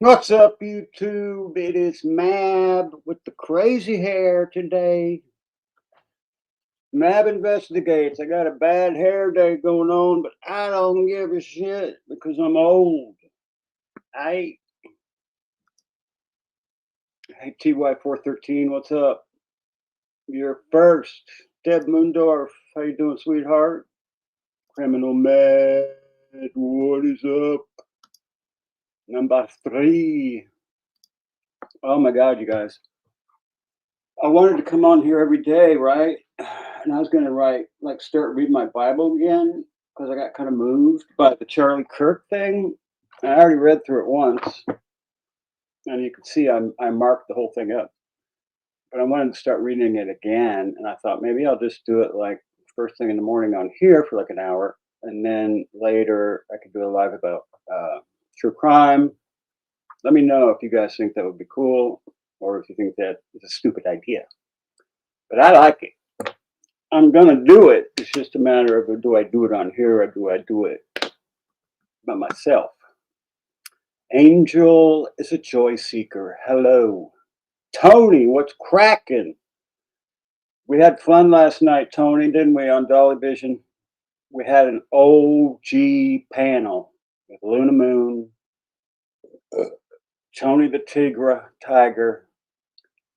What's up, YouTube? It is Mab with the crazy hair today. Mab investigates. I got a bad hair day going on, but I don't give a shit because I'm old. Hey TY413, what's up? You're first. Deb Moondorf, how you doing, sweetheart? Criminal Mad, what is up? Number 3. Oh my God, you guys. I wanted to come on here every day, right? And I was going to start reading my Bible again because I got kind of moved by the Charlie Kirk thing. I already read through it once, and you can see I marked the whole thing up. But I wanted to start reading it again, and I thought maybe I'll just do it like first thing in the morning on here for like an hour, and then later I could do a live about true crime. Let me know if you guys think that would be cool, or if you think that is a stupid idea. But I like it. I'm gonna do it. It's just a matter of do I do it on here or do I do it by myself? Angel is a joy seeker. Hello. Tony, what's cracking? We had fun last night, Tony, didn't we, on Dolly Vision? We had an OG panel with Luna Moon, Tony the Tiger,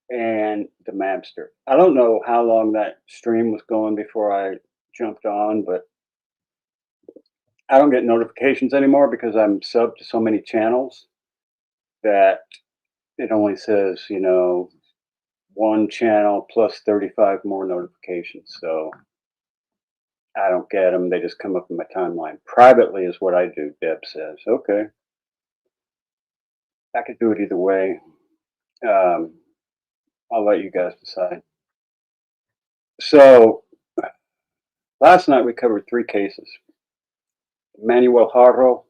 and the MABSTER. I don't know how long that stream was going before I jumped on, but I don't get notifications anymore because I'm subbed to so many channels that it only says, one channel plus 35 more notifications. So I don't get them. They just come up in my timeline. Privately is what I do, Deb says. Okay. I could do it either way. I'll let you guys decide. So last night we covered 3 cases. Manuel Haro,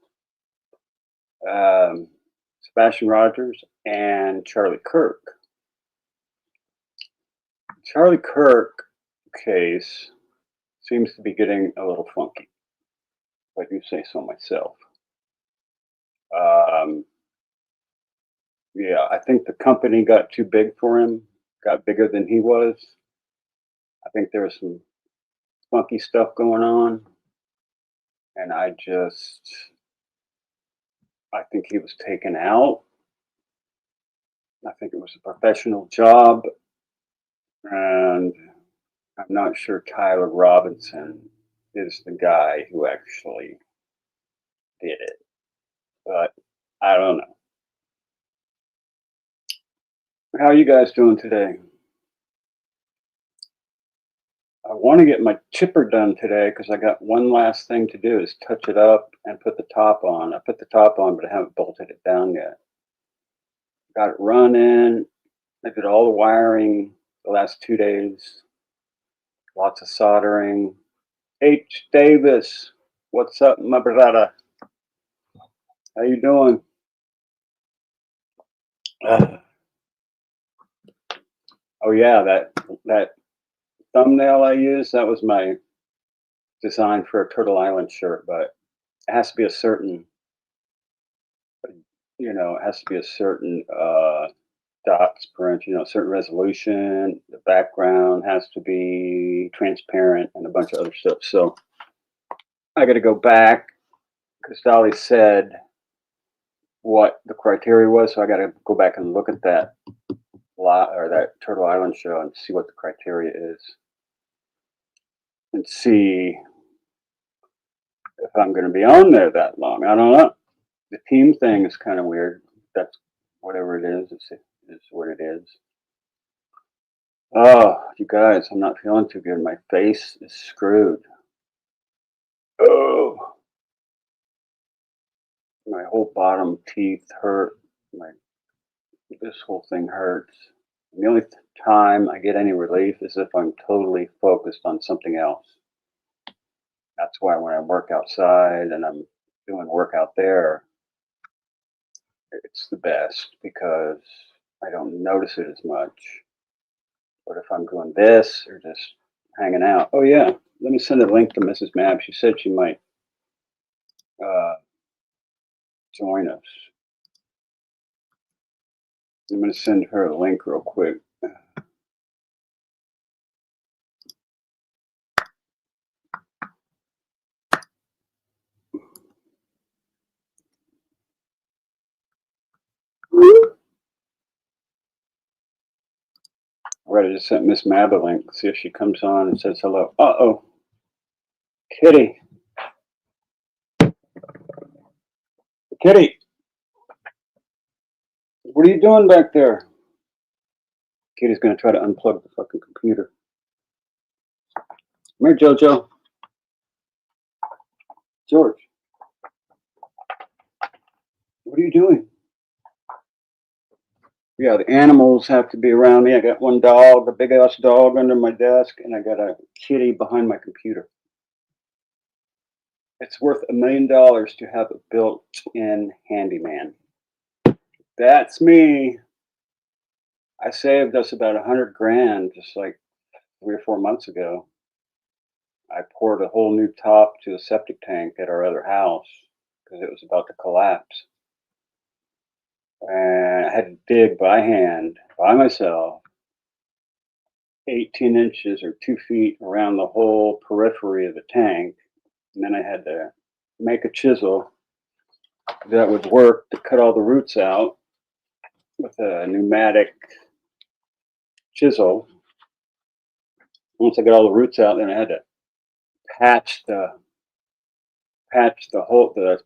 Sebastian Rogers, and Charlie Kirk. Charlie Kirk case seems to be getting a little funky, if I do say so myself. Yeah, I think the company got too big for him, got bigger than he was. I think there was some funky stuff going on, and I think he was taken out. I think it was a professional job, and I'm not sure Tyler Robinson is the guy who actually did it, but I don't know. How are you guys doing today? I want to get my chipper done today because I got one last thing to do is touch it up and put the top on. I put the top on, but I haven't bolted it down yet. Got it running. I did all the wiring the last 2 days. Lots of soldering. H. Davis, what's up, my brother? How you doing? Oh yeah, that thumbnail I used, that was my design for a Turtle Island shirt, but it has to be a certain, it has to be a certain dots per inch, certain resolution. The background has to be transparent and a bunch of other stuff. So I got to go back because Dolly said what the criteria was. So I got to go back and look at that that Turtle Island show and see what the criteria is and see if I'm going to be on there that long. I don't know. The team thing is kind of weird. That's whatever it is. It's what it is. Oh, you guys, I'm not feeling too good. My face is screwed. Oh, my whole bottom teeth hurt. This whole thing hurts. And the only time I get any relief is if I'm totally focused on something else. That's why when I work outside and I'm doing work out there, it's the best because I don't notice it as much. But if I'm doing this or just hanging out, oh yeah, let me send a link to Mrs. Mab. She said she might join us. I'm going to send her a link real quick. Alright, I just sent Miss MAB a link. See if she comes on and says hello. Uh-oh. Kitty. Kitty. What are you doing back there? Kitty's going to try to unplug the fucking computer. Come here, Jojo. George. What are you doing? Yeah, the animals have to be around me. I got one dog, a big ass dog under my desk, and I got a kitty behind my computer. It's worth $1 million to have a built-in handyman. That's me. I saved us about 100 grand just like 3 or 4 months ago. I poured a whole new top to a septic tank at our other house because it was about to collapse. And I had to dig by hand, by myself, 18 inches or 2 feet around the whole periphery of the tank. And then I had to make a chisel that would work to cut all the roots out with a pneumatic chisel. Once I got all the roots out, then I had to patch the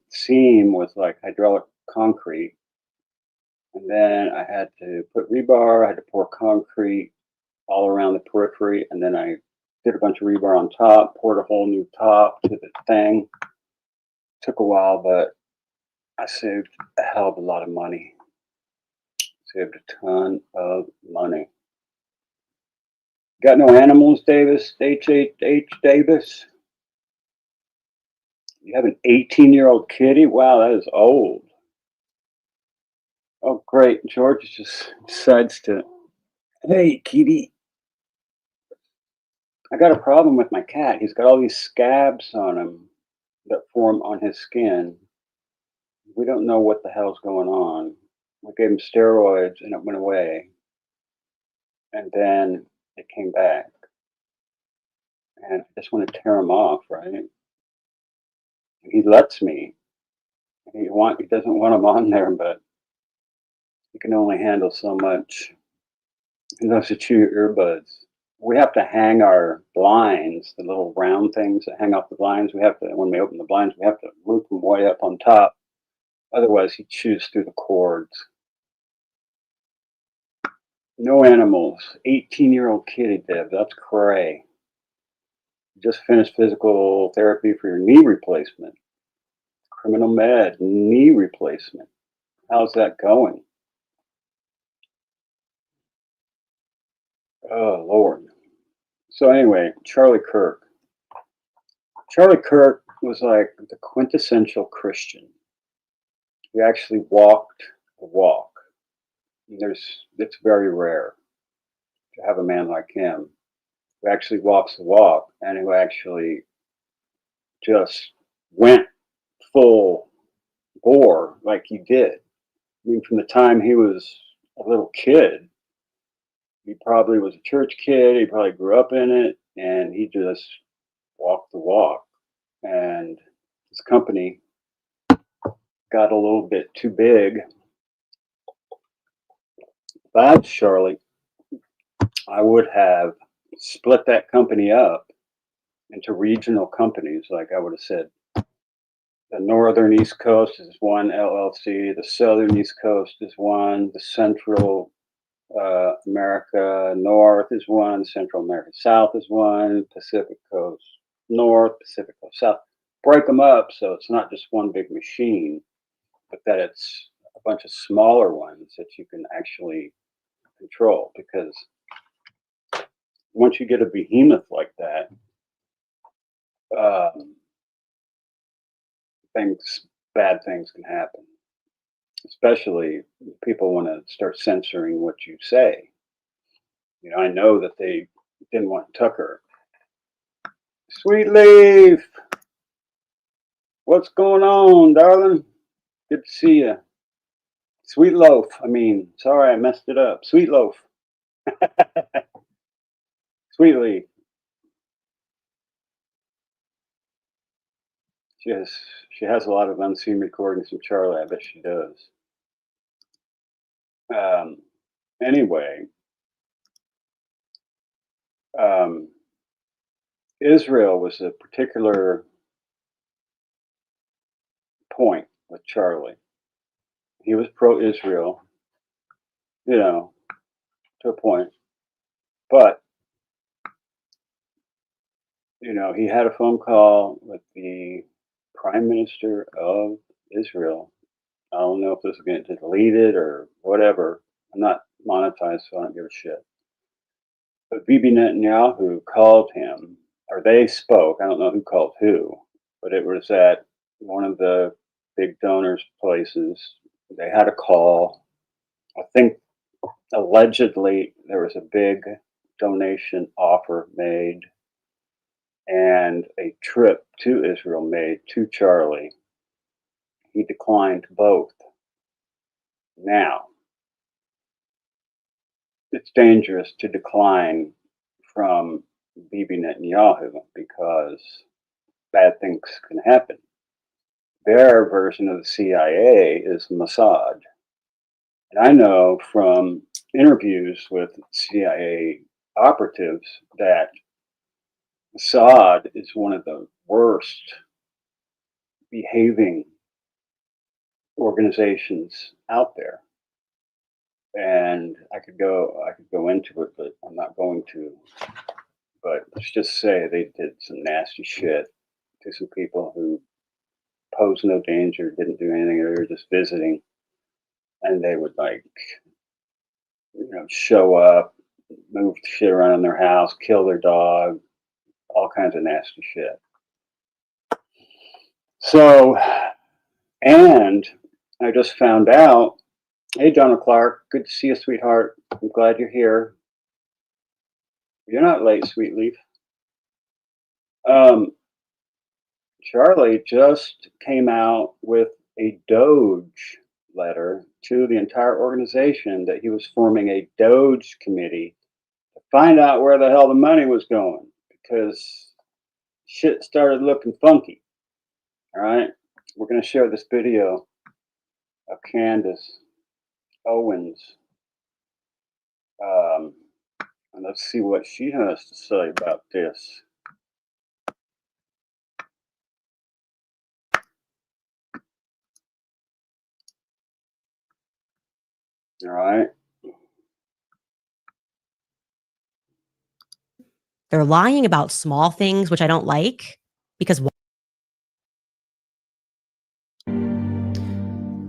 seam with like hydraulic concrete. And then I had to put rebar, I had to pour concrete all around the periphery, and then I did a bunch of rebar on top, poured a whole new top to the thing. Took a while, but I saved a hell of a lot of money. Saved a ton of money. Got no animals, Davis? H Davis? You have an 18-year-old kitty? Wow, that is old. Oh, great. George just decides to, hey, kitty. I got a problem with my cat. He's got all these scabs on him that form on his skin. We don't know what the hell's going on. We gave him steroids and it went away. And then it came back. And I just want to tear him off, right? He lets me. He doesn't want him on there, but he can only handle so much. He loves to chew your earbuds. We have to hang our blinds, the little round things that hang off the blinds. We have to, when we open the blinds, we have to loop them way up on top. Otherwise, he chews through the cords. No animals. 18-year-old kitty, Deb. That's cray. Just finished physical therapy for your knee replacement. Criminal med, knee replacement. How's that going? Oh, Lord. So anyway, Charlie Kirk. Charlie Kirk was like the quintessential Christian. He actually walked the walk. It's very rare to have a man like him who actually walks the walk and who actually just went full bore like he did. I mean, from the time he was a little kid, he probably was a church kid, he probably grew up in it, and he just walked the walk. And his company got a little bit too big. If I was Charlie, I would have split that company up into regional companies. Like I would have said, the Northern East Coast is one LLC, the Southern East Coast is one, the Central America North is one, Central America South is one, Pacific Coast North, Pacific Coast South. Break them up so it's not just one big machine, but that it's a bunch of smaller ones that you can actually control. Because once you get a behemoth like that, bad things can happen. Especially if people want to start censoring what you say. You know, I know that they didn't want Tucker. Sweet Leaf, what's going on, darling? Good to see you. Sweet loaf. I mean, sorry, I messed it up. Sweet loaf. Sweetly. She has she has a lot of unseen recordings from Charlie. I bet she does. Um, anyway, um, Israel was a particular point with Charlie. He was pro-Israel, you know, to a point, but you know, he had a phone call with the Prime Minister of Israel. I don't know if this is going to get deleted or whatever. I'm not monetized, so I don't give a shit. But Bibi Netanyahu called him, or they spoke. I don't know who called who, but it was at one of the big donors' places. They had a call. I think allegedly there was a big donation offer made and a trip to Israel made to Charlie. He declined both. Now, it's dangerous to decline from Bibi Netanyahu because bad things can happen. Their version of the CIA is Mossad. And I know from interviews with CIA operatives that Mossad is one of the worst behaving organizations out there. And I could go into it, but I'm not going to. But let's just say they did some nasty shit to some people who posed no danger, didn't do anything, they were just visiting, and they would show up, move shit around in their house, kill their dog, all kinds of nasty shit. So, and I just found out, hey, Donald Clark, good to see you, sweetheart. I'm glad you're here. You're not late, sweet leaf. Charlie just came out with a Doge letter to the entire organization that he was forming a Doge committee to find out where the hell the money was going because shit started looking funky. All right, we're going to share this video of Candace Owens, and let's see what she has to say about this. All right. They're lying about small things, which I don't like, because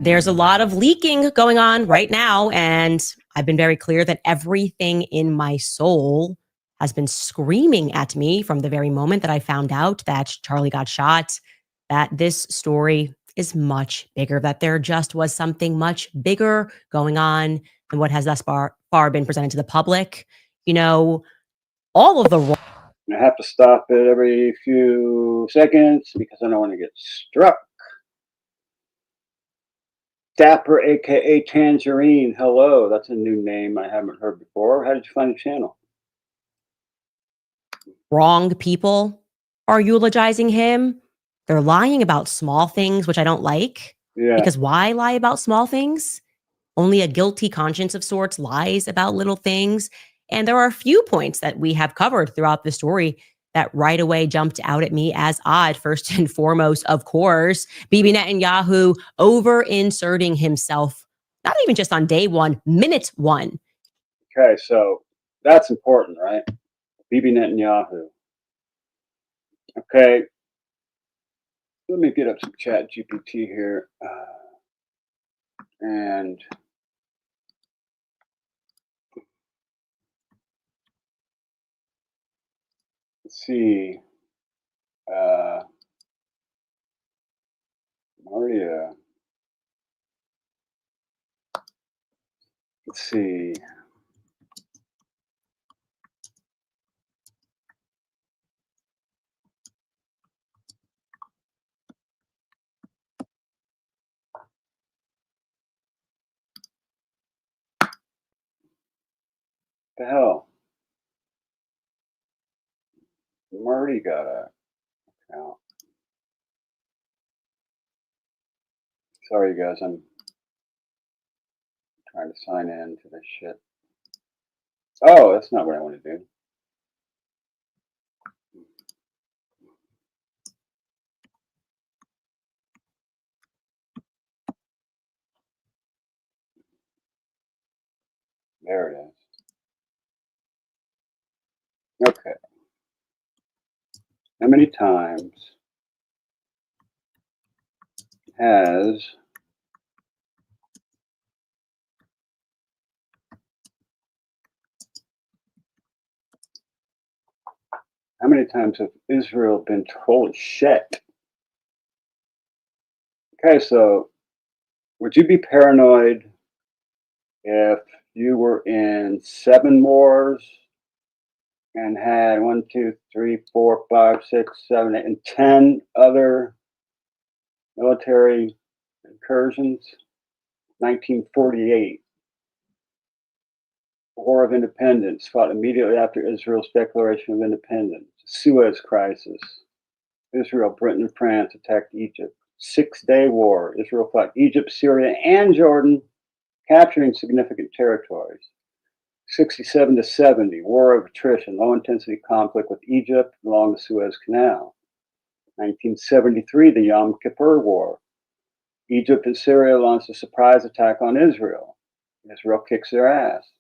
there's a lot of leaking going on right now. And I've been very clear that everything in my soul has been screaming at me from the very moment that I found out that Charlie got shot, that this story is much bigger, that there just was something much bigger going on than what has thus far been presented to the public. You know, all of the I have to stop it every few seconds because I don't want to get struck. Dapper, aka Tangerine. Hello, that's a new name I haven't heard before. How did you find the channel? wrong people are eulogizing him. They're lying about small things, which I don't like. Yeah. Because why lie about small things? Only a guilty conscience of sorts lies about little things. And there are a few points that we have covered throughout the story that right away jumped out at me as odd. First and foremost, of course, Bibi Netanyahu over inserting himself, not even just on day one, minute one. Okay, so that's important, right? Bibi Netanyahu. Okay, let me get up some chat GPT here. And let's see. Maria. Let's see. The hell? Marty got a account. Sorry, you guys. I'm trying to sign in to this shit. Oh, that's not what I want to do. There it is. Okay. How many times has have Israel been told shit? Okay, so would you be paranoid if you were in 7 wars and had 1, 2, 3, 4, 5, 6, 7, 8, and 10 other military incursions? 1948, War of Independence, fought immediately after Israel's declaration of independence. Suez Crisis, Israel, Britain, and France attacked Egypt. 6-Day War, Israel fought Egypt, Syria, and Jordan, capturing significant territories. 67 to 70, War of Attrition, low-intensity conflict with Egypt along the Suez Canal. 1973, the Yom Kippur War. Egypt and Syria launched a surprise attack on Israel. Israel kicks their ass.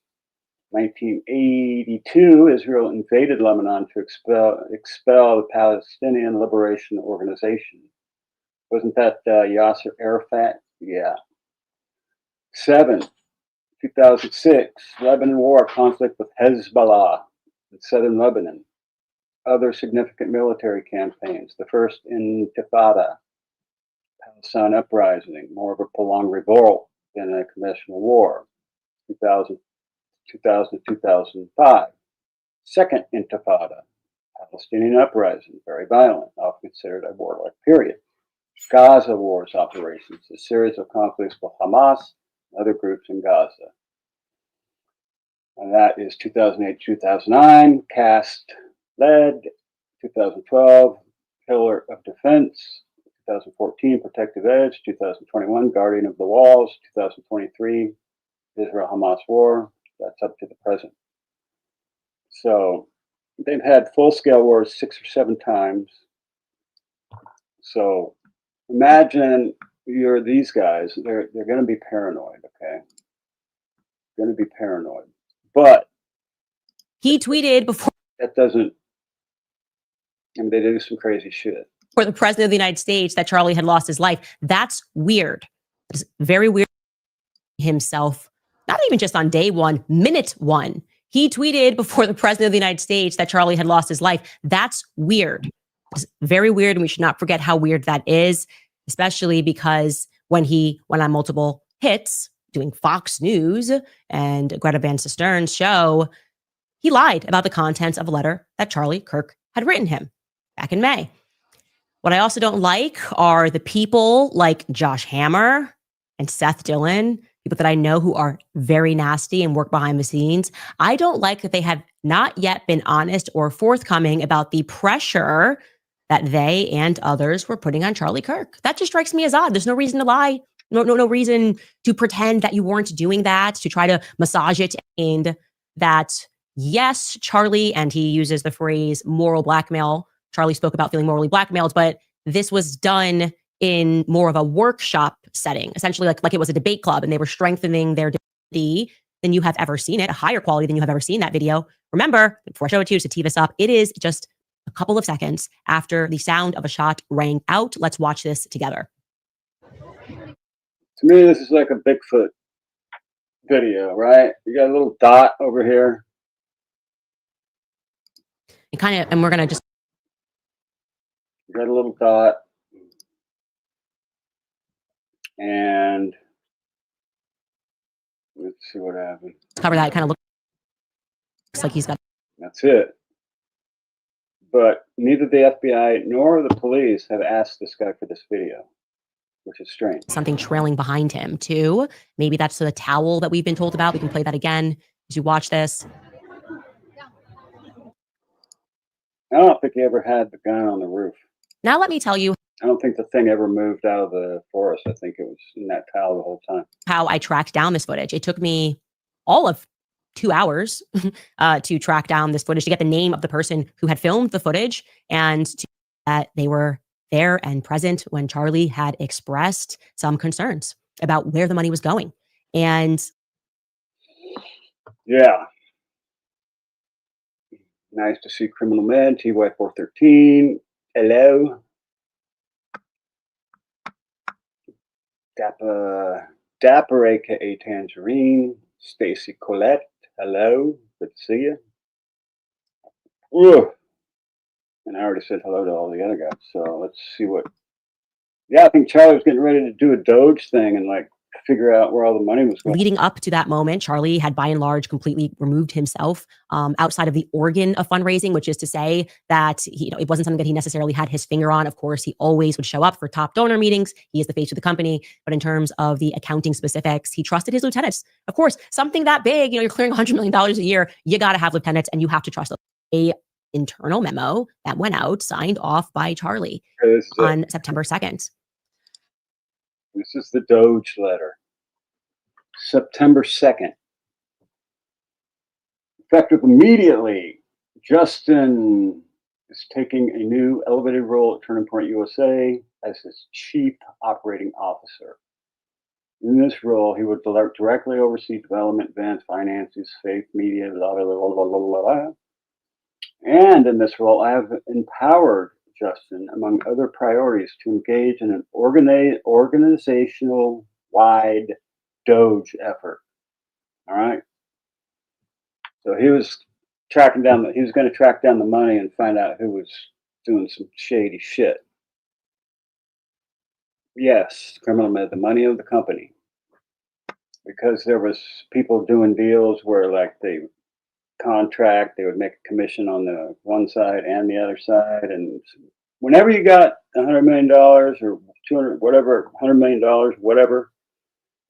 1982, Israel invaded Lebanon to expel the Palestinian Liberation Organization. Wasn't that Yasser Arafat? Yeah. 2006, Lebanon War, conflict with Hezbollah in southern Lebanon. Other significant military campaigns. The First Intifada, Palestine uprising, more of a prolonged revolt than a conventional war. 2000-2005. Second Intifada, Palestinian uprising, very violent, often considered a warlike period. Gaza Wars operations, a series of conflicts with Hamas and other groups in Gaza. And that is 2008-2009, CAST led, 2012, Pillar of Defense, 2014, Protective Edge, 2021, Guardian of the Walls, 2023, Israel-Hamas War. That's up to the present. So they've had full-scale wars 6 or 7 times. So imagine you're these guys. They're going to be paranoid, okay? Going to be paranoid. But he tweeted before that doesn't. I mean, they do some crazy shit. For the president of the United States that Charlie had lost his life. That's weird. It's very weird. Himself, not even just on day 1, minute 1. He tweeted before the president of the United States that Charlie had lost his life. That's weird. It's very weird, and we should not forget how weird that is, especially because when he went on multiple hits doing Fox News and Greta Van Sustern's show, he lied about the contents of a letter that Charlie Kirk had written him back in May. What I also don't like are the people like Josh Hammer and Seth Dillon, people that I know who are very nasty and work behind the scenes. I don't like that they have not yet been honest or forthcoming about the pressure that they and others were putting on Charlie Kirk. That just strikes me as odd. There's no reason to lie. No reason to pretend that you weren't doing that, to try to massage it, and that, yes, Charlie, and he uses the phrase moral blackmail. Charlie spoke about feeling morally blackmailed, but this was done in more of a workshop setting, essentially like it was a debate club, and they were strengthening their debate than you have ever seen it, a higher quality than you have ever seen that video. Remember, before I show it to you, to tee this up, it is just a couple of seconds after the sound of a shot rang out. Let's watch this together. To me, this is like a Bigfoot video, right? You got a little dot over here. And we're going to just. You got a little dot. And let's see what happened. Cover that. It kind of looks like he's got. That's it. But neither the FBI nor the police have asked this guy for this video, which is strange. Something trailing behind him, too. Maybe that's the towel that we've been told about. We can play that again as you watch this. I don't think he ever had the gun on the roof. Now, let me tell you I don't think the thing ever moved out of the forest. I think it was in that towel the whole time. how I tracked down this footage. It took me all of 2 hours to track down this footage, to get the name of the person who had filmed the footage, and that they were there and present when Charlie had expressed some concerns about where the money was going. And yeah. Nice to see Criminal Med, TY413. Hello. Dapper, aka Tangerine. Stacy Colette. Hello. Good to see you. Ugh. And I already said hello to all the other guys. So let's see what. Yeah, I think Charlie was getting ready to do a Doge thing and like figure out where all the money was going. leading up to that moment, Charlie had by and large completely removed himself outside of the organ of fundraising, which is to say that it wasn't something that he necessarily had his finger on. Of course, he always would show up for top donor meetings. He is the face of the company. But in terms of the accounting specifics, he trusted his lieutenants. Of course, something that big, you're clearing $100 million a year, you got to have lieutenants and you have to trust them. A internal memo that went out, signed off by Charlie on September 2nd. This is the Doge letter. September 2nd. Effective immediately, Justin is taking a new elevated role at Turning Point USA as his Chief Operating Officer. In this role, he would directly oversee development, events, finances, faith, media, blah, blah, blah, blah, blah, blah. And in this role, I have empowered Justin, among other priorities, to engage in an organizational-wide Doge effort. All right. So he was tracking down. He was going to track down the money and find out who was doing some shady shit. Yes, Criminal Med, the money of the company, because there was people doing deals where like they contract, they would make a commission on the one side and the other side, and whenever you got $100 million or 200, whatever, $100 million, whatever,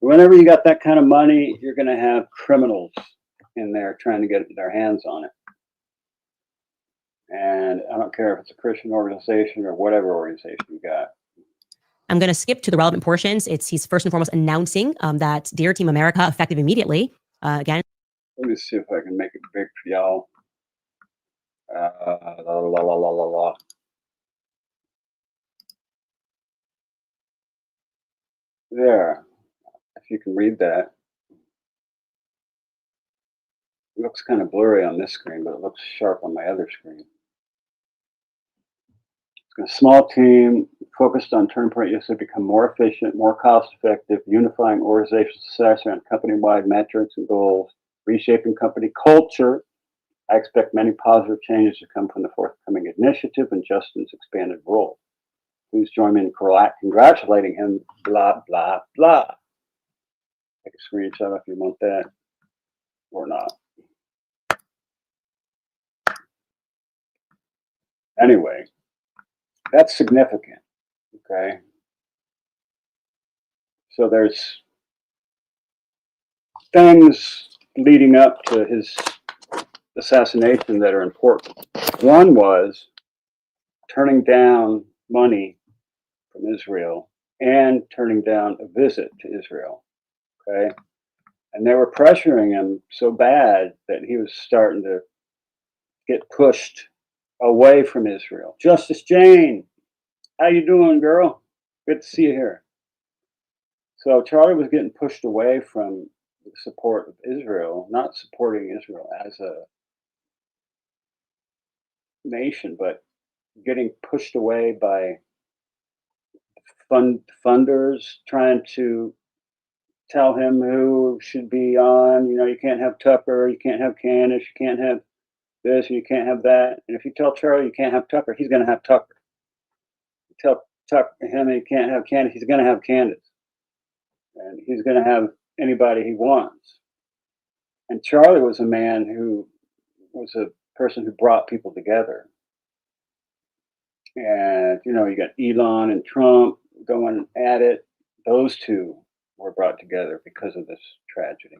whenever you got that kind of money, you're going to have criminals in there trying to get their hands on it. And I don't care if it's a Christian organization or whatever organization you got. I'm going to skip to the relevant portions. He's first and foremost announcing that Dear Team America, effective immediately. Again. Let me see if I can make it big for y'all. La, la, la, la, la, la. There. If you can read that. It looks kind of blurry on this screen, but it looks sharp on my other screen. A small team focused on Turning Point USA become more efficient, more cost-effective, unifying organizational success around company-wide metrics and goals, reshaping company culture. I expect many positive changes to come from the forthcoming initiative and Justin's expanded role. Please join me in congratulating him, blah, blah, blah. Take a screenshot if you want that or not. Anyway, that's significant, okay? So there's things leading up to his assassination that are important. One was turning down money from Israel and turning down a visit to Israel, okay? And they were pressuring him so bad that he was starting to get pushed away from Israel. Justice Jane, how you doing, girl? Good to see you here. So Charlie was getting pushed away from the support of Israel, not supporting Israel as a nation, but getting pushed away by funders trying to tell him who should be on. You can't have Tucker, you can't have Candace, you can't have this, and you can't have that. And if you tell Charlie you can't have Tucker, he's going to have Tucker. You tell him he can't have Candace, he's going to have Candace. And he's going to have anybody he wants. And Charlie was a man who was a person who brought people together. And, you got Elon and Trump going at it. Those two were brought together because of this tragedy.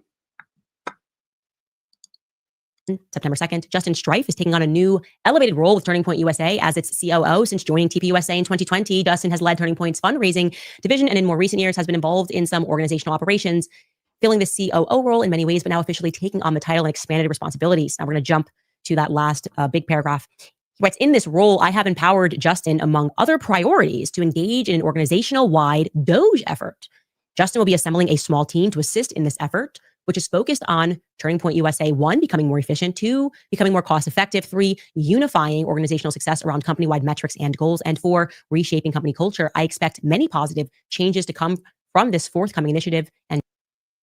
September 2nd, Justin Strife is taking on a new elevated role with Turning Point USA as its COO. Since joining TPUSA in 2020, Justin has led Turning Point's fundraising division and in more recent years has been involved in some organizational operations, filling the COO role in many ways, but now officially taking on the title and expanded responsibilities. Now we're going to jump to that last big paragraph. He writes, in this role, I have empowered Justin, among other priorities, to engage in an organizational-wide Doge effort. Justin will be assembling a small team to assist in this effort, which is focused on Turning Point USA, 1, becoming more efficient, 2, becoming more cost-effective, 3, unifying organizational success around company-wide metrics and goals, and 4, reshaping company culture. I expect many positive changes to come from this forthcoming initiative. And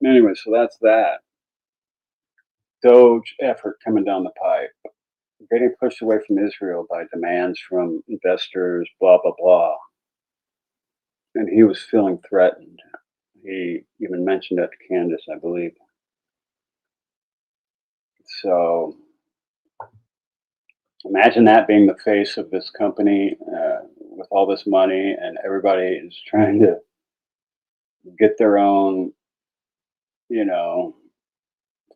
anyway, so that's that. Doge effort coming down the pipe, getting pushed away from Israel by demands from investors, blah, blah, blah. And he was feeling threatened. He even mentioned that to Candace, I believe. So imagine that being the face of this company with all this money, and everybody is trying to get their own, you know,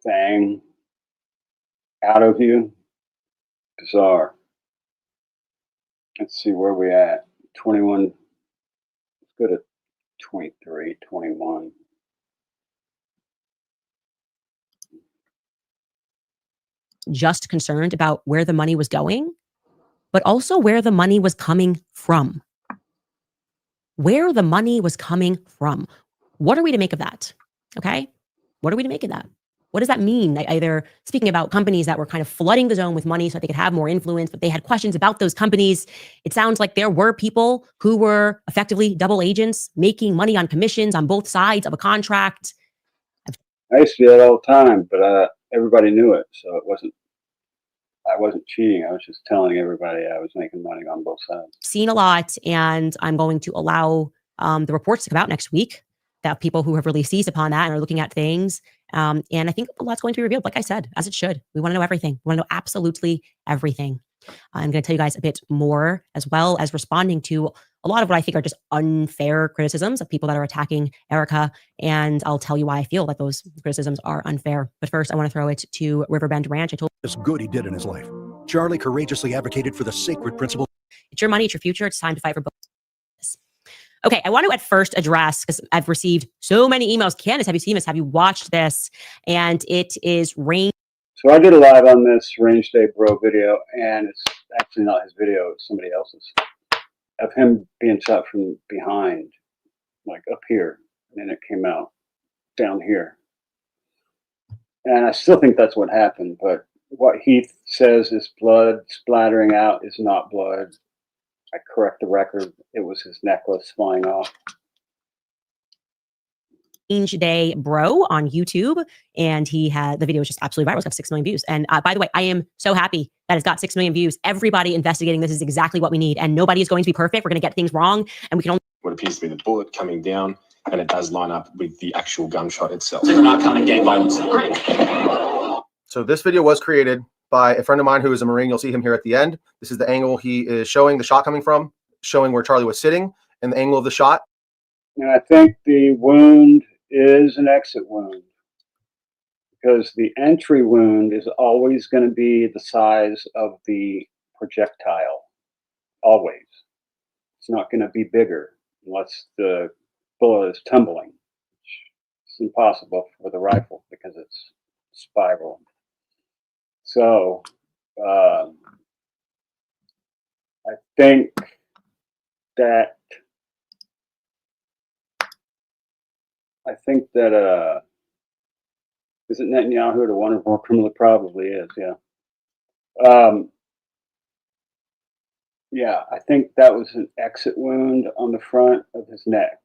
thing out of you. Bizarre. Let's see where we at. 21. Let's go to 23, 21. just concerned about where the money was going, but also where the money was coming from. Where the money was coming from. What are we to make of that? Okay. What are we to make of that? What does that mean? Either speaking about companies that were kind of flooding the zone with money so that they could have more influence, but they had questions about those companies. It sounds like there were people who were effectively double agents making money on commissions on both sides of a contract. I used to do that all the time, but everybody knew it. So I wasn't cheating. I was just telling everybody I was making money on both sides. Seen a lot, and I'm going to allow the reports to come out next week that people who have really seized upon that and are looking at things. And I think a lot's going to be revealed, like I said, as it should. We want to know everything. We want to know absolutely everything. I'm going to tell you guys a bit more, as well as responding to a lot of what I think are just unfair criticisms of people that are attacking Erica. And I'll tell you why I feel that those criticisms are unfair. But first, I want to throw it to Riverbend Ranch. I told It's good he did in his life. Charlie courageously advocated for the sacred principle. It's your money, it's your future. It's time to fight for both. Okay, I want to at first address, because I've received so many emails. Candace, have you seen this? Have you watched this? And it is Rain. So I did a live on this Range Day Bro video, and it's actually not his video, it's somebody else's, of him being shot from behind, like up here, and then it came out down here. And I still think that's what happened, but what Heath says is blood splattering out is not blood. I correct the record. It was his necklace flying off. Range Day Bro on YouTube, and he had the video was just absolutely viral. It's got 6 million views. And by the way, I am so happy that it's got 6 million views. Everybody investigating this is exactly what we need, and nobody is going to be perfect. We're going to get things wrong, and we can only what appears to be the bullet coming down, and it does line up with the actual gunshot itself. So this video was created by a friend of mine who is a Marine. You'll see him here at the end. This is the angle he is showing the shot coming from, showing where Charlie was sitting, and the angle of the shot. And I think the wound is an exit wound, because the entry wound is always going to be the size of the projectile. Always. It's not going to be bigger unless the bullet is tumbling. It's impossible for the rifle because it's spiral. So I think that is it Netanyahu the one or more criminal? It probably is, yeah. Yeah, I think that was an exit wound on the front of his neck.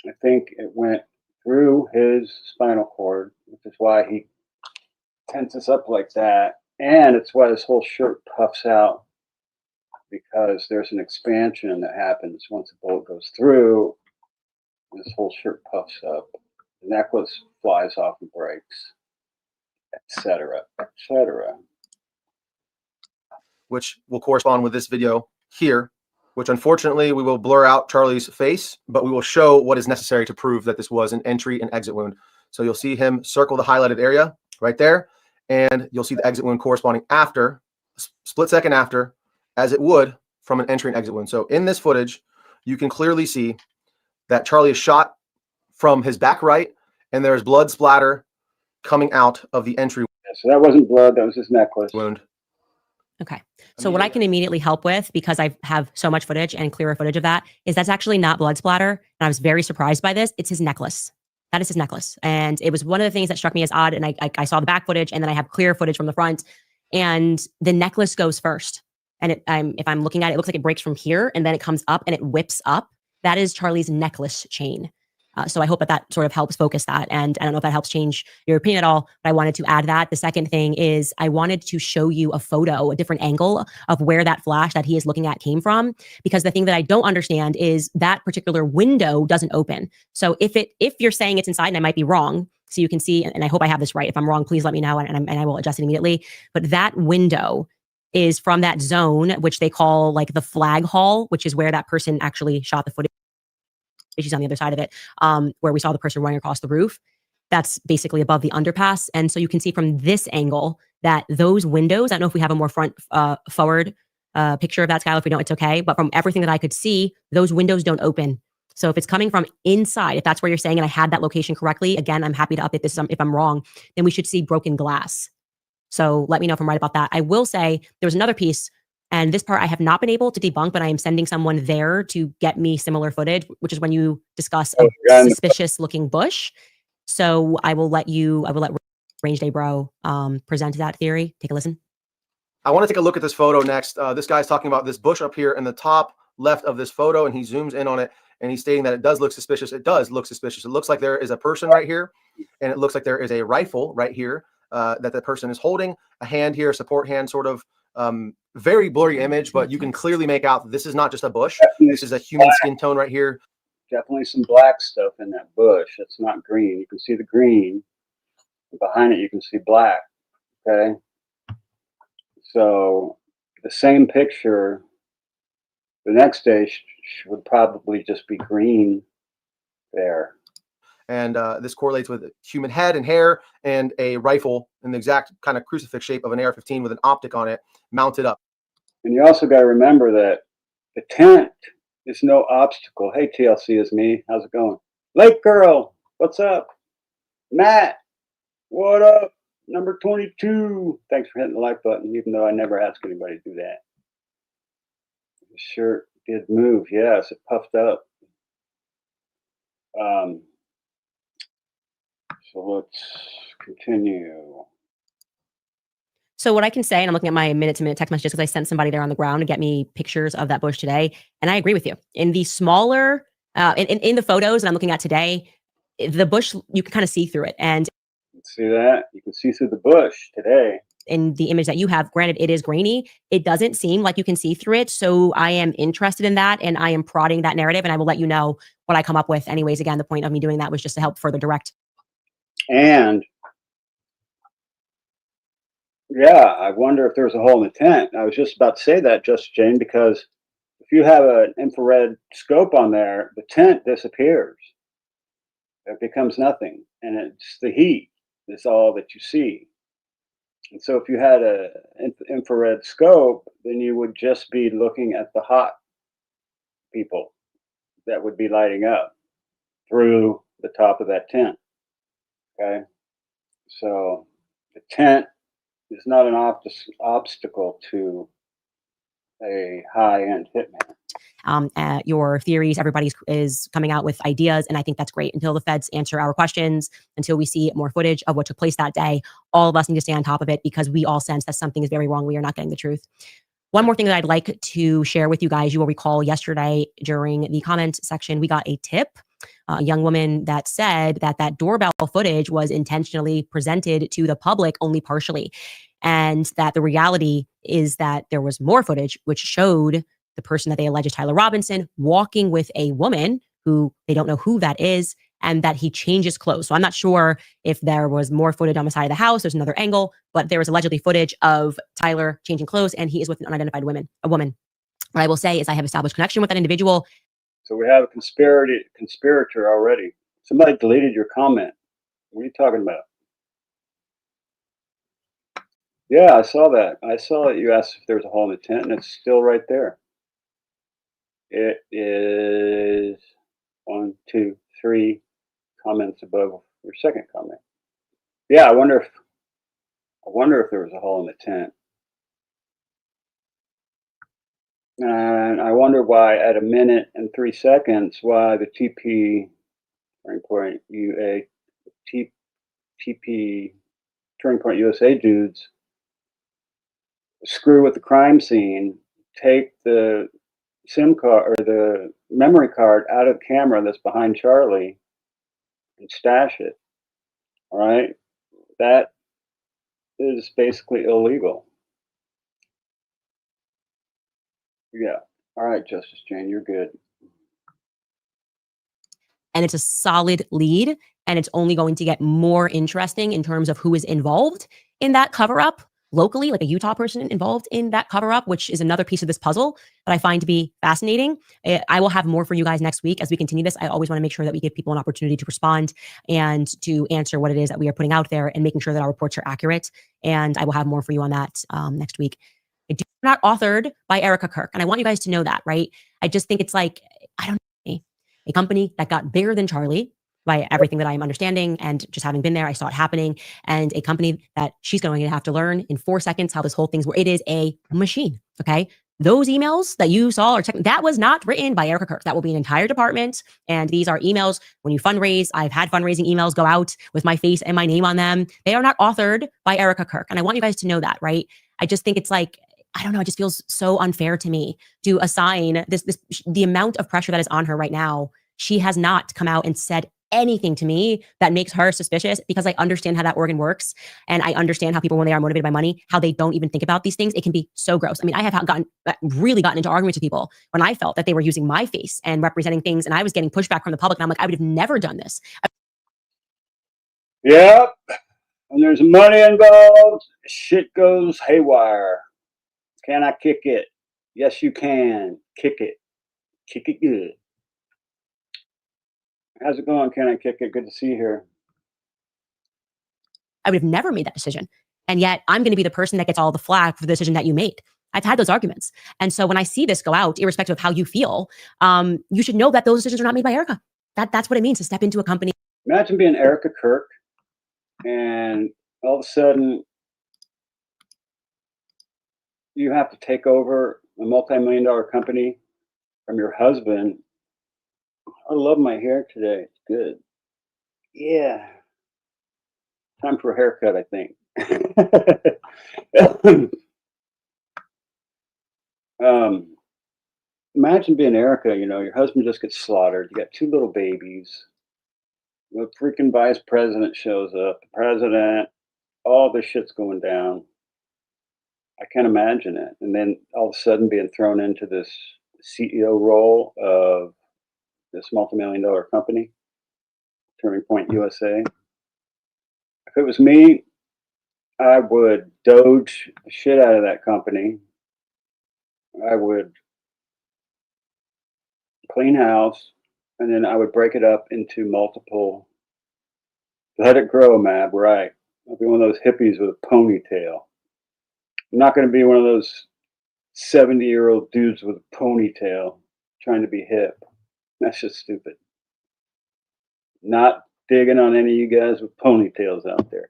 I think it went through his spinal cord, which is why he tenses up like that. And it's why his whole shirt puffs out, because there's an expansion that happens once a bullet goes through. His whole shirt puffs up. The necklace flies off and breaks, etc., etc. Which will correspond with this video here, which unfortunately we will blur out Charlie's face, but we will show what is necessary to prove that this was an entry and exit wound. So you'll see him circle the highlighted area right there. and you'll see the exit wound corresponding after, split second after, as it would from an entry and exit wound. So in this footage, you can clearly see that Charlie is shot from his back right, and there's blood splatter coming out of the entry So that wasn't blood, that was his necklace. wound. Okay. So what I can immediately help with, because I have so much footage and clearer footage of that, is that's actually not blood splatter. And I was very surprised by this. It's his necklace. That is his necklace. And it was one of the things that struck me as odd. And I saw the back footage, and then I have clear footage from the front, and the necklace goes first. And if I'm looking at it, it looks like it breaks from here, and then it comes up and it whips up. That is Charlie's necklace chain. So I hope that sort of helps focus that. And I don't know if that helps change your opinion at all, but I wanted to add that. The second thing is I wanted to show you a photo, a different angle of where that flash that he is looking at came from, because the thing that I don't understand is that particular window doesn't open. So if you're saying it's inside, and I might be wrong, so you can see, and I hope I have this right. If I'm wrong, please let me know, and I will adjust it immediately. But that window is from that zone, which they call like the flag hall, which is where that person actually shot the footage. She's on the other side of it, where we saw the person running across the roof. That's basically above the underpass. And so you can see from this angle that those windows, I don't know if we have a more forward picture of that, Skylar. If we don't, it's okay. But from everything that I could see, those windows don't open. So if it's coming from inside, if that's where you're saying, and I had that location correctly, again, I'm happy to update this if I'm wrong, then we should see broken glass. So let me know if I'm right about that. I will say there was another piece, and this part I have not been able to debunk, but I am sending someone there to get me similar footage, which is when you discuss a suspicious looking bush. So I will let Range Day Bro present that theory. Take a listen. I want to take a look at this photo next. This guy's talking about this bush up here in the top left of this photo, and he zooms in on it, and he's stating that it does look suspicious. It does look suspicious. It looks like there is a person right here, and it looks like there is a rifle right here that the person is holding, a hand here, support hand, sort of very blurry image, but you can clearly make out that this is not just a bush. This is a human skin tone right here. Definitely some black stuff in that bush. It's not green. You can see the green. Behind it, you can see black. Okay. So the same picture the next day would probably just be green there. And this correlates with human head and hair and a rifle in the exact kind of crucifix shape of an AR-15 with an optic on it mounted up. And you also got to remember that the tent is no obstacle. Hey, TLC is me. How's it going? Lake Girl, what's up? Matt, what up? Number 22. Thanks for hitting the like button, even though I never ask anybody to do that. The shirt did move. Yes, it puffed up. So let's continue. So what I can say, and I'm looking at my minute-to-minute text messages because I sent somebody there on the ground to get me pictures of that bush today, and I agree with you. In the smaller, in the photos that I'm looking at today, the bush, you can kind of see through it. And see that? You can see through the bush today. In the image that you have, granted, it is grainy. It doesn't seem like you can see through it. So I am interested in that, and I am prodding that narrative, and I will let you know what I come up with. Anyways, again, the point of me doing that was just to help further direct. And yeah, I wonder if there's a hole in the tent. I was just about to say that, Just Jane, because if you have an infrared scope on there, the tent disappears. It becomes nothing, and it's the heat is all that you see. And so if you had an infrared scope, then you would just be looking at the hot people that would be lighting up through the top of that tent. Okay, so the tent is not an obstacle to a high-end hitman. Your theories, everybody is coming out with ideas, and I think that's great. Until the feds answer our questions, until we see more footage of what took place that day, all of us need to stay on top of it because we all sense that something is very wrong. We are not getting the truth. One more thing that I'd like to share with you guys, you will recall yesterday during the comment section, we got a tip, a young woman that said that that doorbell footage was intentionally presented to the public only partially. And that the reality is that there was more footage which showed the person that they allege is Tyler Robinson walking with a woman who they don't know who that is, and that he changes clothes. So I'm not sure if there was more footage on the side of the house. There's another angle, but there was allegedly footage of Tyler changing clothes, and he is with an unidentified woman. What I will say is I have established connection with that individual. So we have a conspirator already. Somebody deleted your comment. What are you talking about? Yeah, I saw that. I saw that you asked if there was a hole in the tent, and it's still right there. It is 1, 2, 3 comments above your second comment. Yeah, I wonder if there was a hole in the tent. And I wonder why at 1 minute and 3 seconds, why the TP Turning Point UA TP Turning Point USA dudes screw with the crime scene, take the SIM card or the memory card out of the camera that's behind Charlie and stash it. All right, that is basically illegal. Yeah. All right, Justice Jane, you're good. And it's a solid lead, and it's only going to get more interesting in terms of who is involved in that cover up locally, like a Utah person involved in that cover up, which is another piece of this puzzle that I find to be fascinating. I will have more for you guys next week as we continue this. I always want to make sure that we give people an opportunity to respond and to answer what it is that we are putting out there and making sure that our reports are accurate. And I will have more for you on that next week. It's not authored by Erica Kirk. And I want you guys to know that, right? I just think it's like, I don't know, a company that got bigger than Charlie by everything that I'm understanding and just having been there, I saw it happening. And a company that she's going to have to learn in 4 seconds how this whole thing's work. It is a machine, okay? Those emails that you saw that was not written by Erica Kirk. That will be an entire department. And these are emails when you fundraise. I've had fundraising emails go out with my face and my name on them. They are not authored by Erica Kirk. And I want you guys to know that, right? I just think it's like, I don't know, it just feels so unfair to me to assign the amount of pressure that is on her right now. She has not come out and said anything to me that makes her suspicious, because I understand how that organ works. And I understand how people, when they are motivated by money, how they don't even think about these things. It can be so gross. I mean, I have really gotten into arguments with people when I felt that they were using my face and representing things, and I was getting pushback from the public. And I'm like, I would have never done this. Yep. When there's money involved, shit goes haywire. Can I kick it? Yes, you can. Kick it. Kick it good. How's it going? Can I kick it? Good to see you here. I would have never made that decision. And yet I'm going to be the person that gets all the flack for the decision that you made. I've had those arguments. And so when I see this go out, irrespective of how you feel, you should know that those decisions are not made by Erica. That's what it means to step into a company. Imagine being Erica Kirk and all of a sudden you have to take over a multi-million-dollar company from your husband. I love my hair today. It's good. Yeah. Time for a haircut, I think. Imagine being Erica, you know, your husband just gets slaughtered. You got 2 little babies. The freaking vice president shows up. The president, all this shit's going down. I can't imagine it. And then all of a sudden being thrown into this CEO role of this multi-million-dollar company, Turning Point USA. If it was me, I would doge the shit out of that company. I would clean house, and then I would break it up into multiple. Let it grow, Mab, right. I'll be one of those hippies with a ponytail. I'm not going to be one of those 70-year-old dudes with a ponytail trying to be hip. That's just stupid. Not digging on any of you guys with ponytails out there.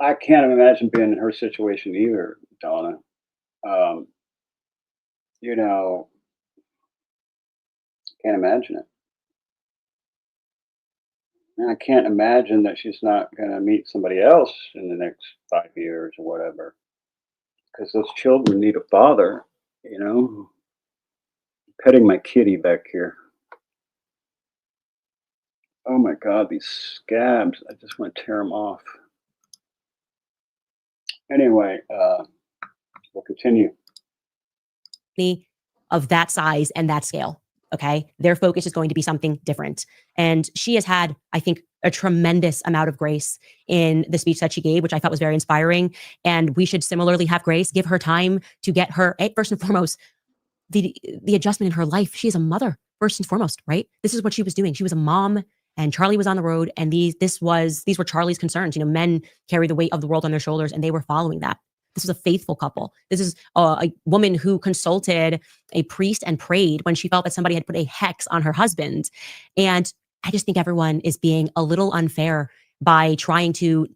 I can't imagine being in her situation either, Donna. You know, can't imagine it. And I can't imagine that she's not going to meet somebody else in the next 5 years or whatever. Because those children need a father, you know. Petting my kitty back here. Oh my God, these scabs. I just want to tear them off. Anyway, we'll continue. Of that size and that scale. Okay. Their focus is going to be something different. And she has had, I think, a tremendous amount of grace in the speech that she gave, which I thought was very inspiring. And we should similarly have grace, give her time to get her, first and foremost, the adjustment in her life. She is a mother, first and foremost, right? This is what she was doing. She was a mom and Charlie was on the road, and these were Charlie's concerns. You know, men carry the weight of the world on their shoulders, and they were following that. This was a faithful couple. This is a woman who consulted a priest and prayed when she felt that somebody had put a hex on her husband. And I just think everyone is being a little unfair by trying to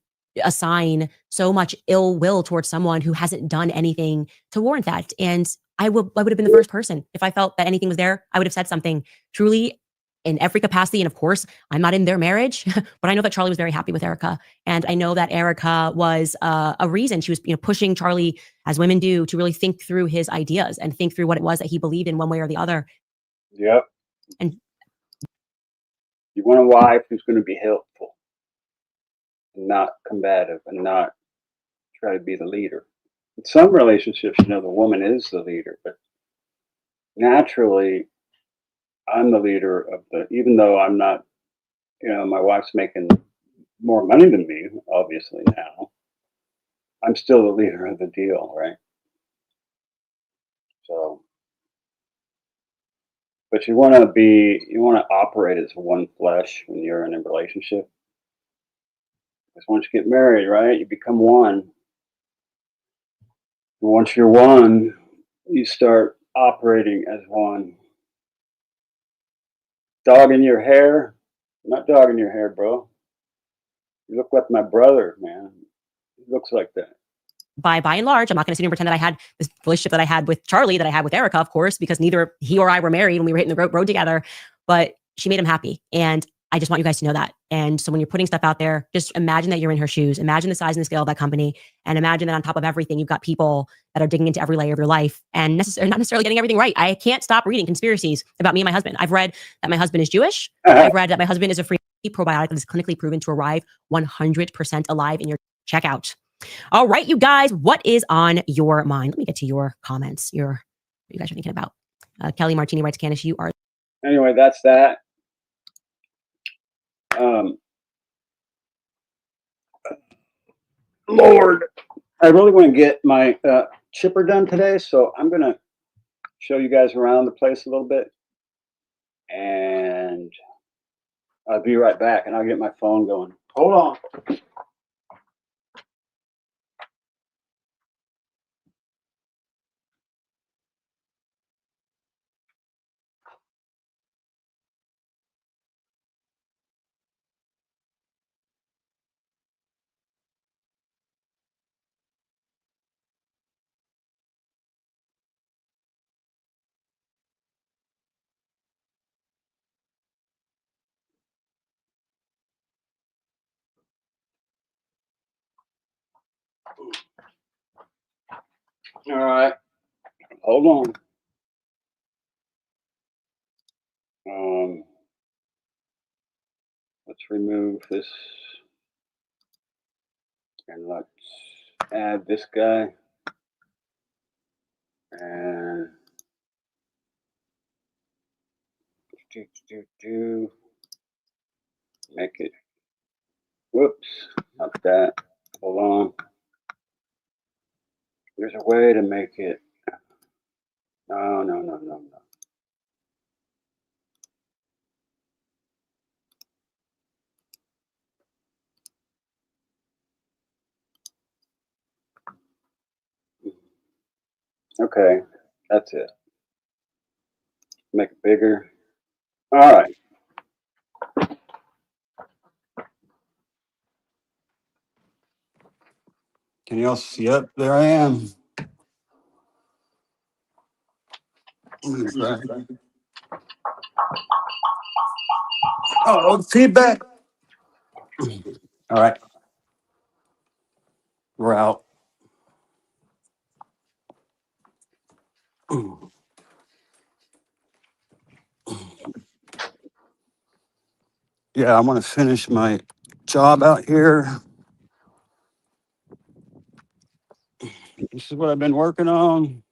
assign so much ill will towards someone who hasn't done anything to warrant that. And I would have been the first person. If I felt that anything was there, I would have said something. Truly, in every capacity. And of course, I'm not in their marriage, but I know that Charlie was very happy with Erica. And I know that Erica was a reason. She was, you know, pushing Charlie, as women do, to really think through his ideas and think through what it was that he believed in one way or the other. Yep. And you want a wife who's going to be helpful, and not combative, and not try to be the leader. In some relationships, you know, the woman is the leader, but naturally, I'm the leader of the, even though I'm not, you know, my wife's making more money than me, obviously now, I'm still the leader of the deal, right? So, but you want to operate as one flesh when you're in a relationship. Because once you get married, right, you become one. And once you're one, you start operating as one. Dogging your hair? I'm not dogging your hair, bro. You look like my brother, man. He looks like that. by and large, I'm not going to sit here and pretend that I had this relationship that I had with Charlie, that I had with Erica, of course, because neither he or I were married when we were hitting the road together. But she made him happy. And I just want you guys to know that. And so when you're putting stuff out there, just imagine that you're in her shoes. Imagine the size and the scale of that company. And imagine that on top of everything, you've got people that are digging into every layer of your life and not necessarily getting everything right. I can't stop reading conspiracies about me and my husband. I've read that my husband is Jewish. I've read that my husband is a free probiotic that is clinically proven to arrive 100% alive in your checkout. All right, you guys, what is on your mind? Let me get to your comments. What you guys are thinking about. Kelly Martini writes, Candace, you are. Anyway, that's that. Lord, I really want to get my chipper done today, so I'm going to show you guys around the place a little bit. And I'll be right back, and I'll get my phone going. Hold on. All right. Hold on. Let's remove this. And let's add this guy. And make it. Whoops. Not that. Hold on. There's a way to make it. No. Okay, that's it. Make it bigger. All right. Can you all see? Yep, there I am. Oh, feedback. All right. We're out. Yeah, I want to finish my job out here. This is what I've been working on.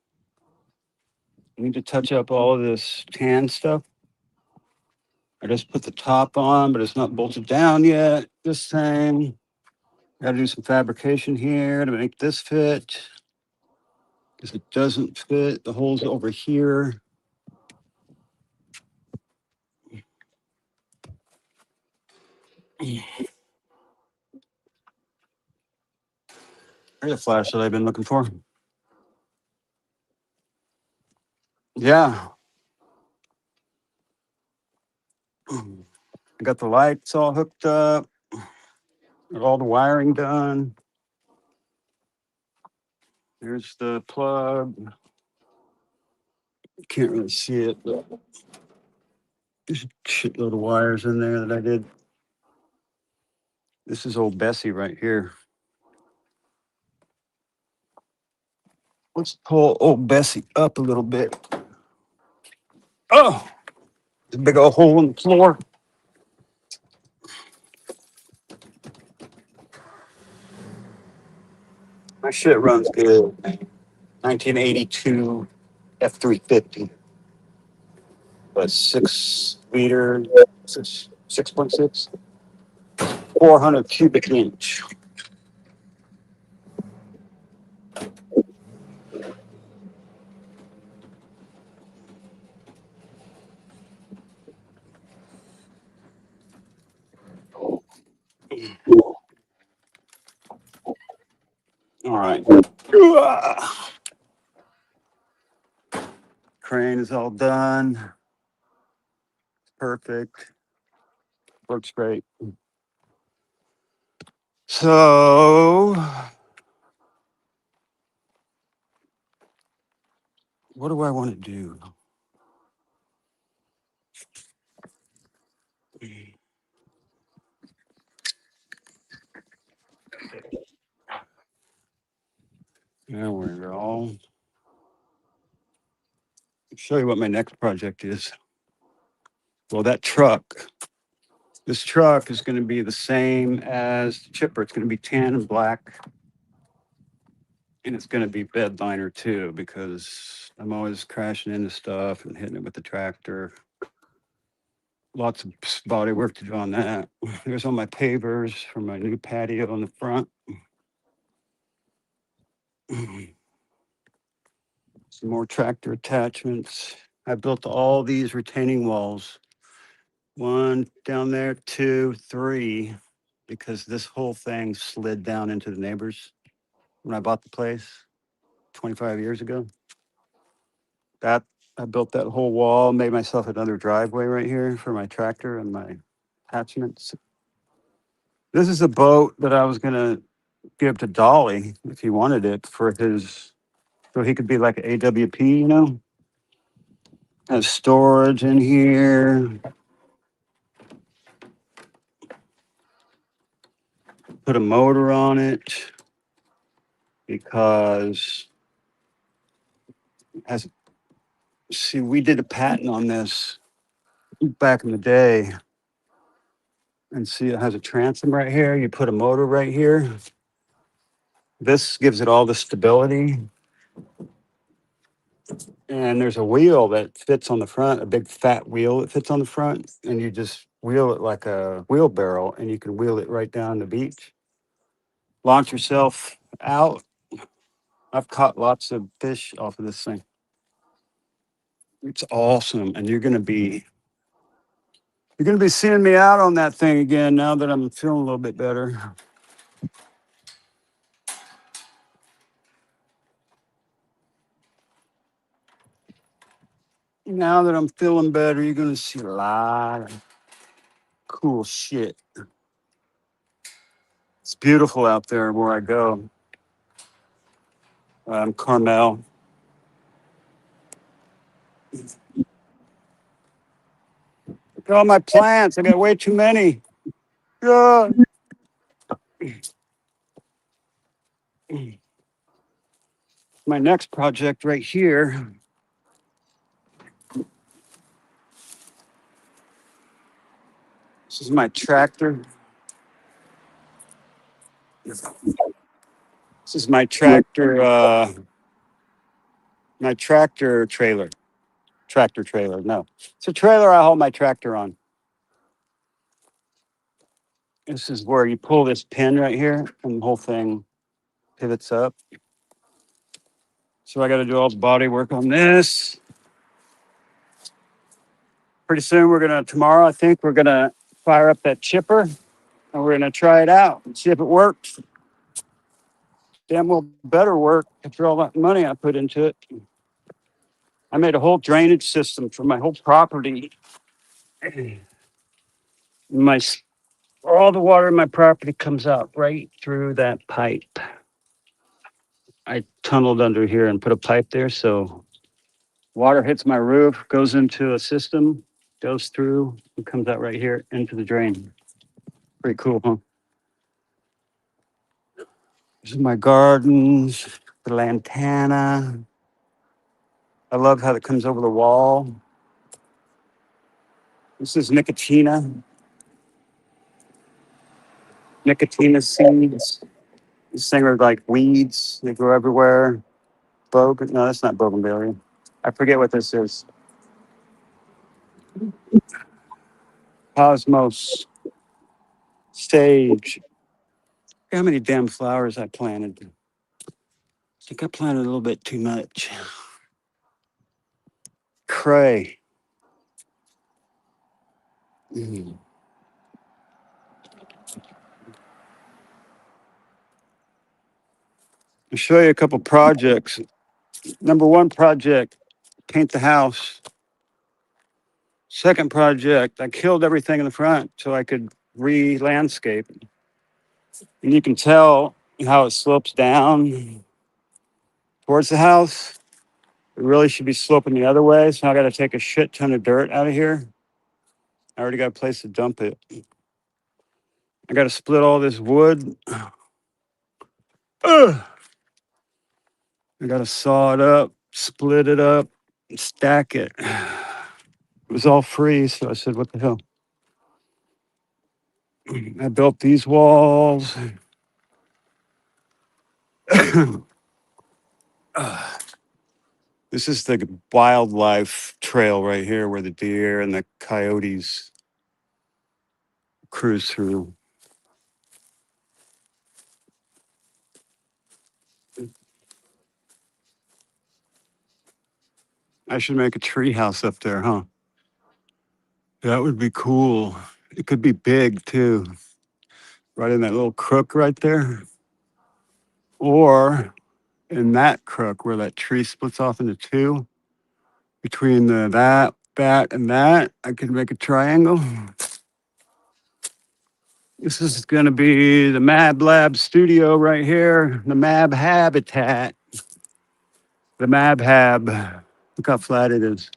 I need to touch up all of this tan stuff. I just put the top on, but it's not bolted down yet. This time, got to do some fabrication here to make this fit. Because it doesn't fit. The hole's over here. Here's a flash that I've been looking for. Yeah. I got the lights all hooked up, got all the wiring done. Here's the plug. Can't really see it, but there's a shitload of wires in there that I did. This is old Bessie right here. Let's pull old Bessie up a little bit. Oh, there's a big old hole in the floor. My shit runs good. 1982 F350. But 6 liter, 6.6, 400 cubic inch. All right. Crane is all done. Perfect. Works great. So, what do I want to do? There we go. Show you what my next project is. Well, that truck. This truck is going to be the same as the chipper. It's going to be tan and black. And it's going to be bed liner too, because I'm always crashing into stuff and hitting it with the tractor. Lots of body work to do on that. There's all my pavers for my new patio on the front. Some more tractor attachments. I built all these retaining walls. 1 down there, 2, 3, because this whole thing slid down into the neighbors when I bought the place 25 years ago. That I built that whole wall, made myself another driveway right here for my tractor and my attachments. This is a boat that I was gonna give to Dolly if he wanted it for his, so he could be like an AWP, you know? Has storage in here. Put a motor on it because as see, we did a patent on this back in the day. And see, it has a transom right here. You put a motor right here. This gives it all the stability. And there's a wheel that fits on the front, a big fat wheel that fits on the front. And you just wheel it like a wheelbarrow and you can wheel it right down the beach. Launch yourself out. I've caught lots of fish off of this thing. It's awesome. And you're gonna be seeing me out on that thing again now that I'm feeling a little bit better. Now that I'm feeling better, you're gonna see a lot of cool shit. It's beautiful out there where I go. Carmel. Look at all my plants. I got way too many. Yeah. My next project right here. This is my tractor. This is my tractor. My tractor trailer. Tractor trailer. No, it's a trailer I haul my tractor on. This is where you pull this pin right here, and the whole thing pivots up. So I got to do all the body work on this. Pretty soon tomorrow, I think we're gonna fire up that chipper And we're gonna try it out and see if it works. Damn well better work after all that money I put into it. I made a whole drainage system for my whole property. My all the water in my property comes out right through that pipe. I tunneled under here and put a pipe there, so water hits my roof, goes into a system, goes through, and comes out right here into the drain. Pretty cool, huh? This is my gardens, the lantana. I love how it comes over the wall. This is nicotina. Nicotina seeds. These things are like weeds. They grow everywhere. No, that's not bougainvillea. I forget what this is. Cosmos. Sage. Look how many damn flowers I planted. I think I planted a little bit too much. Cray. Mm. I'll show you a couple projects. Number one project, paint the house. Second project, I killed everything in the front so I could re-landscape. And you can tell how it slopes down towards the house. It really should be sloping the other way. So I got to take a shit ton of dirt out of here. I already got a place to dump it. I got to split all this wood. Ugh. I got to saw it up, split it up, and stack it. It was all free, so I said, what the hell? I built these walls. This is the wildlife trail right here where the deer and the coyotes cruise through. I should make a tree house up there, huh? That would be cool. It could be big too, right in that little crook right there. Or in that crook where that tree splits off into two, between that, and that, I could make a triangle. This is going to be the MAB Lab studio right here, the MAB habitat. The MAB hab. Look how flat it is.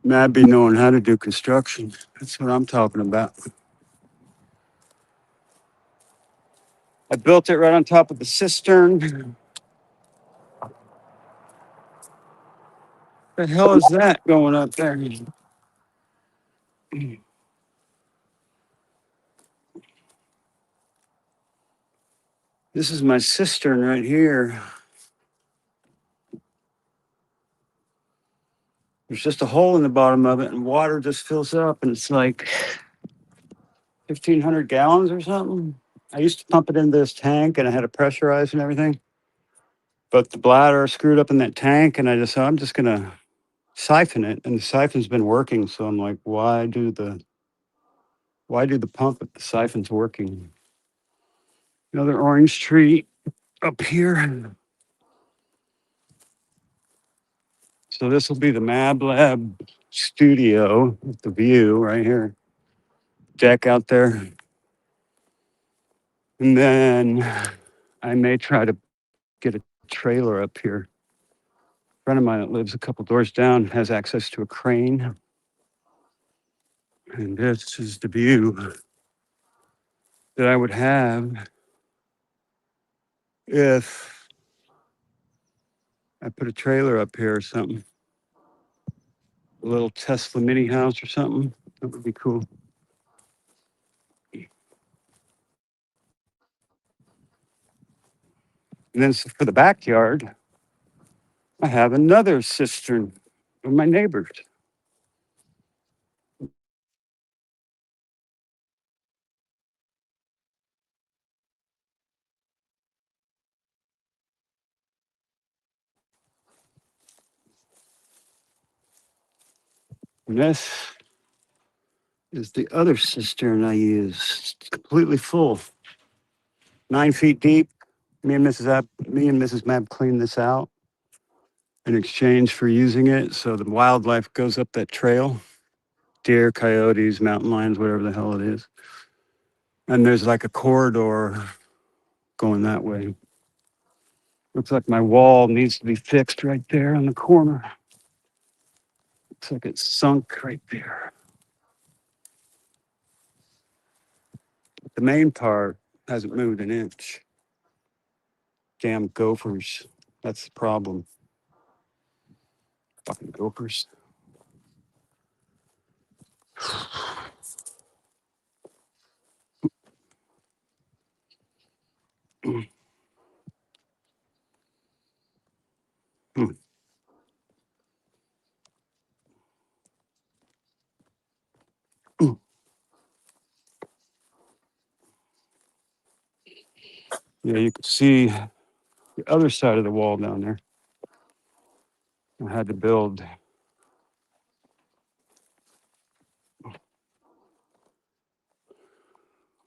MAB be knowing how to do construction. That's what I'm talking about. I built it right on top of the cistern. The hell is that going up there? This is my cistern right here. There's just a hole in the bottom of it, and water just fills up, and it's like 1,500 gallons or something. I used to pump it into this tank, and I had to pressurize and everything. But the bladder screwed up in that tank, and I just said, I'm just gonna siphon it, and the siphon's been working. So I'm like, why do the pump if the siphon's working? Another orange tree up here. So this will be the MAB Lab studio with the view right here. Deck out there. And then I may try to get a trailer up here. A friend of mine that lives a couple doors down has access to a crane. And this is the view that I would have if I put a trailer up here or something. A little Tesla mini house or something. That would be cool. And then for the backyard, I have another cistern with my neighbors. And this is the other cistern I use. It's completely full, 9 feet deep. Me and Mrs. Mab cleaned this out in exchange for using it. So the wildlife goes up that trail, deer, coyotes, mountain lions, whatever the hell it is. And there's like a corridor going that way. Looks like my wall needs to be fixed right there on the corner. Looks like it's sunk right there. The main part hasn't moved an inch. Damn gophers. That's the problem. Fucking gophers. Yeah, you can see the other side of the wall down there. I had to build.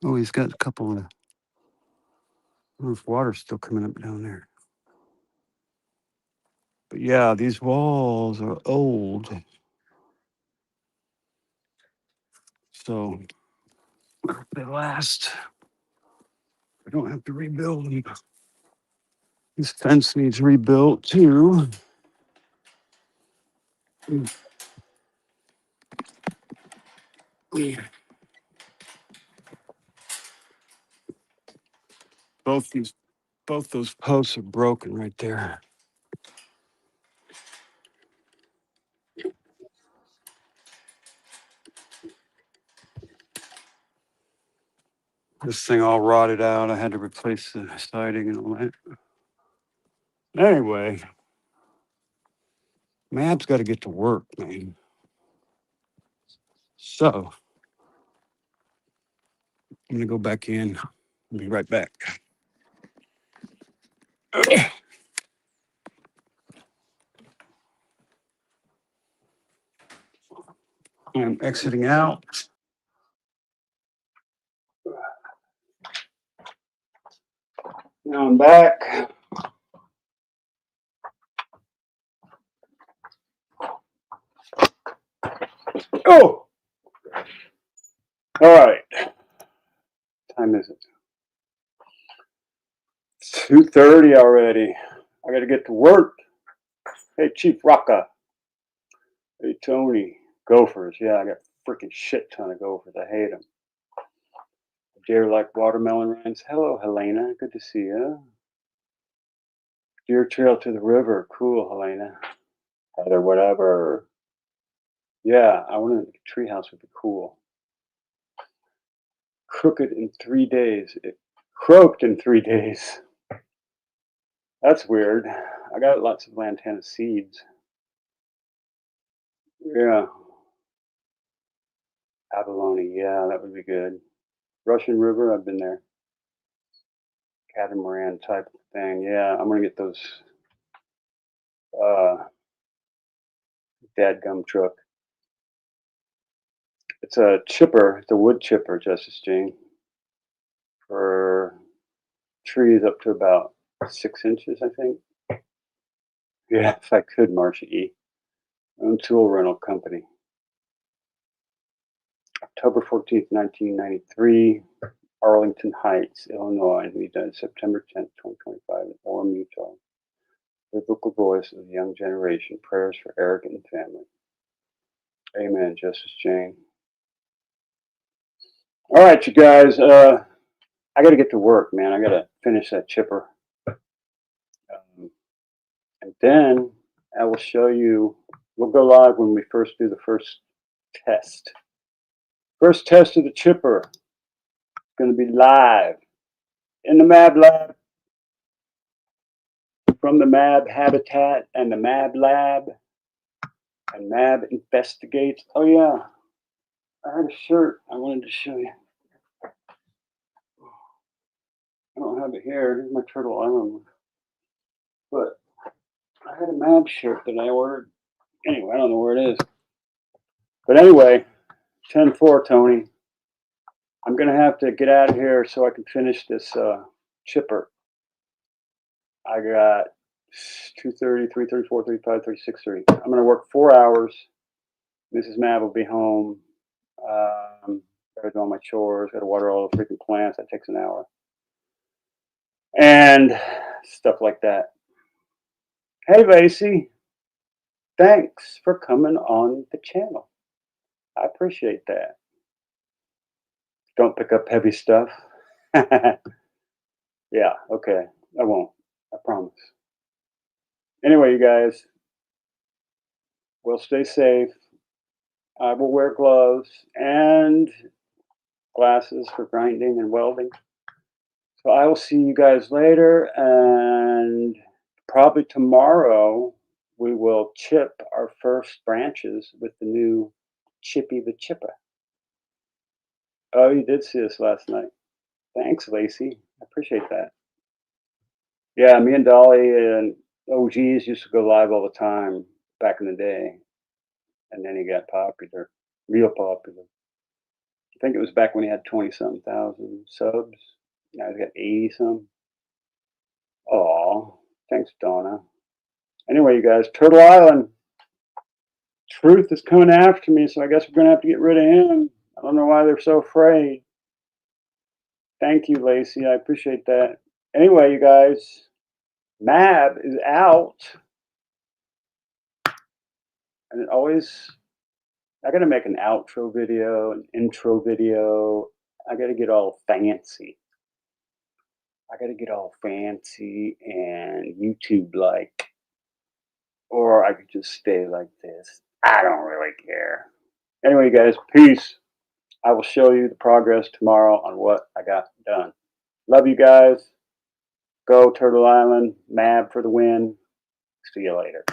Oh, he's got a couple of. If water's still coming up down there. But yeah, these walls are old. So they last. I don't have to rebuild them. This fence needs rebuilt too. Both those posts are broken right there. This thing all rotted out. I had to replace the siding and all that. Anyway, Mab's got to get to work, man. So I'm gonna go back in. I'll be right back. I'm exiting out. Now I'm back. Oh! All right. Time is it? It's 2:30 already. I gotta get to work. Hey, Chief Rocka. Hey, Tony. Gophers. Yeah, I got a freaking shit ton of gophers. I hate them. Deer like watermelon rinds. Hello, Helena. Good to see you. Deer trail to the river. Cool, Helena. Heather, whatever. Yeah, I want a treehouse would be cool. Crooked in 3 days. It croaked in 3 days. That's weird. I got lots of lantana seeds. Yeah. Abalone. Yeah, that would be good. Russian River. I've been there. Catamaran type of thing. Yeah, I'm gonna get those. Dadgum truck. It's a chipper. It's a wood chipper, Justice Jane, for trees up to about 6 inches, I think. Yeah, if I could, Marcia E. Own tool rental company. October 14th, 1993, Arlington Heights, Illinois. We died September 10th, 2025 in Orem, Utah. Biblical voice of the young generation. Prayers for Eric and family. Amen, Justice Jane. All right, you guys. I got to get to work, man. I got to finish that chipper. And then I will show you, we'll go live when we first do the first test. First test of the chipper. It's going to be live in the MAB lab, from the MAB habitat and the MAB lab, and MAB investigates. Oh yeah, I had a shirt I wanted to show you. I don't have it here. Here's my Turtle Island. But I had a MAB shirt that I ordered. Anyway, I don't know where it is. But anyway, 10-4, Tony. I'm going to have to get out of here so I can finish this chipper. I got 2:30, 3:30, 4:30, 5:30, 6:30. I'm going to work 4 hours. Mrs. Mab will be home. Gotta do all my chores. Gotta water all the freaking plants. That takes an hour. And stuff like that. Hey, Lacey. Thanks for coming on the channel. I appreciate that. Don't pick up heavy stuff. Yeah, okay. I won't. I promise. Anyway, you guys, we'll stay safe. I will wear gloves and glasses for grinding and welding. So I will see you guys later, and probably tomorrow we will chip our first branches with the new Chippy the Chipper. Oh, you did see us last night. Thanks, Lacey. I appreciate that. Yeah, me and Dolly and OGs used to go live all the time back in the day. And then he got popular, real popular. I think it was back when he had 20-something thousand subs. Now he's got 80-some. Aw, thanks, Donna. Anyway, you guys, Turtle Island. Truth is coming after me, so I guess we're going to have to get rid of him. I don't know why they're so afraid. Thank you, Lacey. I appreciate that. Anyway, you guys, MAB is out. And it always, I got to make an outro video, an intro video. I got to get all fancy. I got to get all fancy and YouTube-like. Or I could just stay like this. I don't really care. Anyway, guys, peace. I will show you the progress tomorrow on what I got done. Love you guys. Go Turtle Island. MAB for the win. See you later.